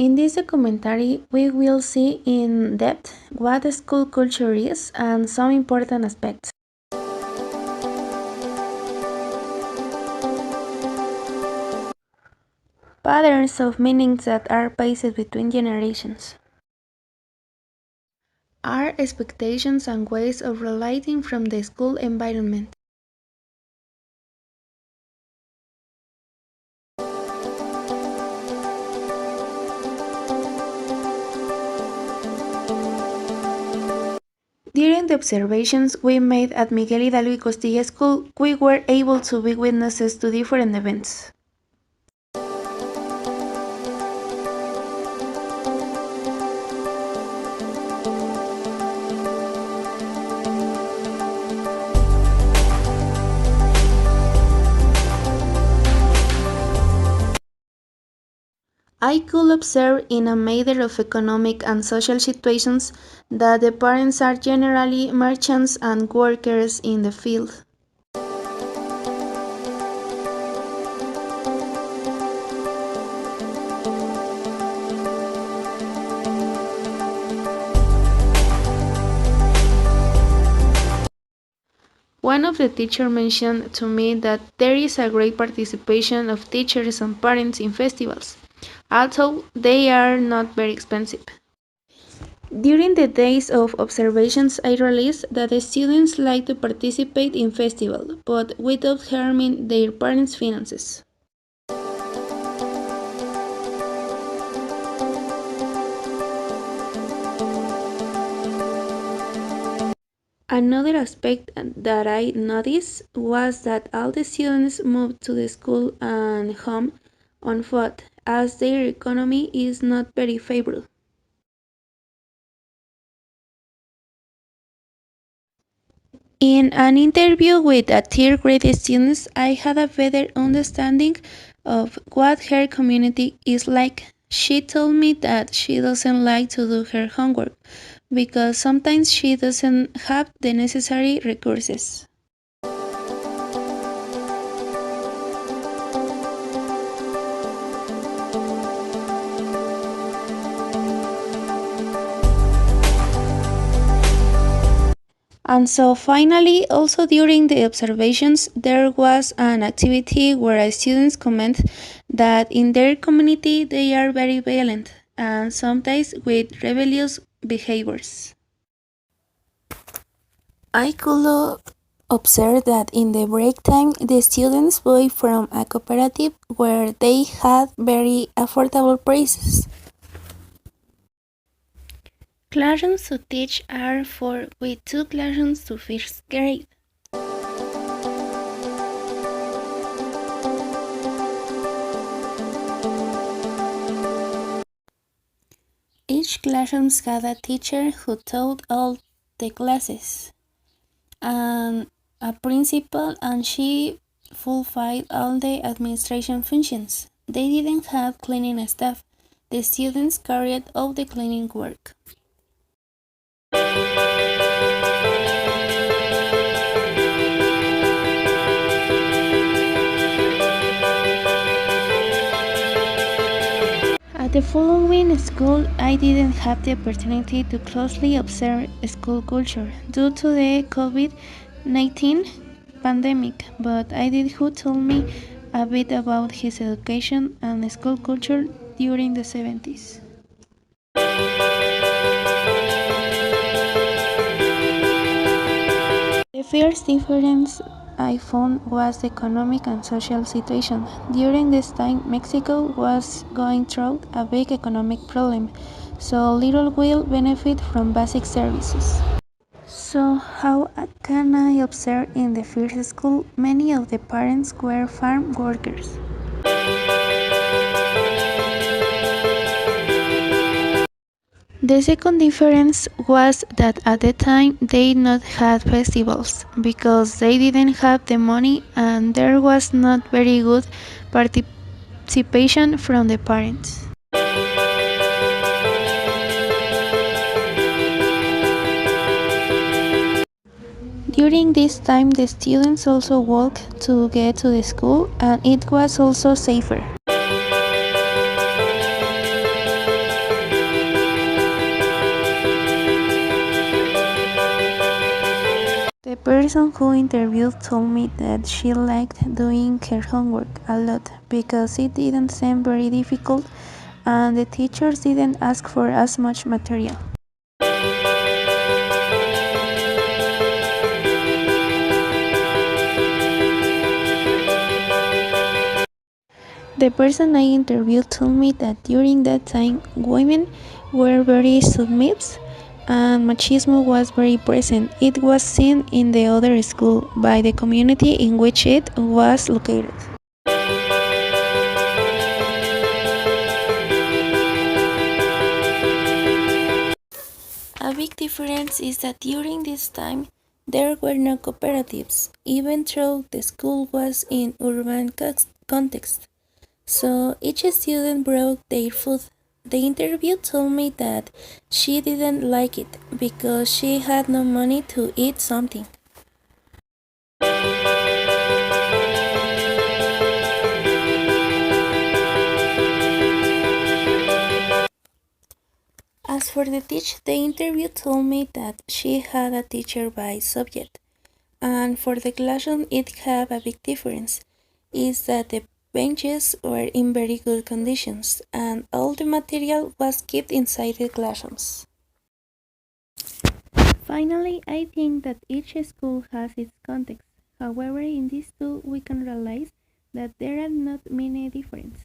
In this documentary, we will see in depth what school culture is and some important aspects. Patterns of meanings that are passed between generations. Are expectations and ways of relating from the school environment. During the observations we made at Miguel Hidalgo y Costilla School, we were able to be witnesses to different events. I could observe in a matter of economic and social situations that the parents are generally merchants and workers in the field. One of the teachers mentioned to me that there is a great participation of teachers and parents in festivals, although they are not very expensive. During the days of observations, I realized that the students like to participate in festivals, but without harming their parents' finances. Another aspect that I noticed was that all the students moved to the school and home on foot, as their economy is not very favorable. In an interview with a third grade student, I had a better understanding of what her community is like. She told me that she doesn't like to do her homework because sometimes she doesn't have the necessary resources. And so finally, also during the observations, there was an activity where students comment that in their community they are very violent and sometimes with rebellious behaviors. I could observe that in the break time, the students buy from a cooperative where they had very affordable prices. Classrooms to teach are for with two classrooms to first grade. Each classroom had a teacher who taught all the classes, and a principal, and she fulfilled all the administration functions. They didn't have cleaning staff. The students carried out the cleaning work. At the following school, I didn't have the opportunity to closely observe school culture due to the COVID-19 pandemic, but I did who told me a bit about his education and school culture during the 70s. The first difference I found was the economic and social situation. During this time, Mexico was going through a big economic problem, so little will benefit from basic services. So, how can I observe in the first school many of the parents were farm workers? The second difference was that at the time they not had festivals because they didn't have the money and there was not very good participation from the parents. During this time the students also walked to get to the school and it was also safer. The person who interviewed told me that she liked doing her homework a lot because it didn't seem very difficult and the teachers didn't ask for as much material. The person I interviewed told me that during that time women were very submissive and machismo was very present. It was seen in the other school by the community in which it was located. A big difference is that during this time there were no cooperatives, even though the school was in urban context. So each student brought their food. The interview told me that she didn't like it because she had no money to eat something. As for the interview told me that she had a teacher by subject, and for the classroom it had a big difference, is that the benches were in very good conditions and all the material was kept inside the classrooms. Finally, I think that each school has its context. However, in these two we can realize that there are not many differences.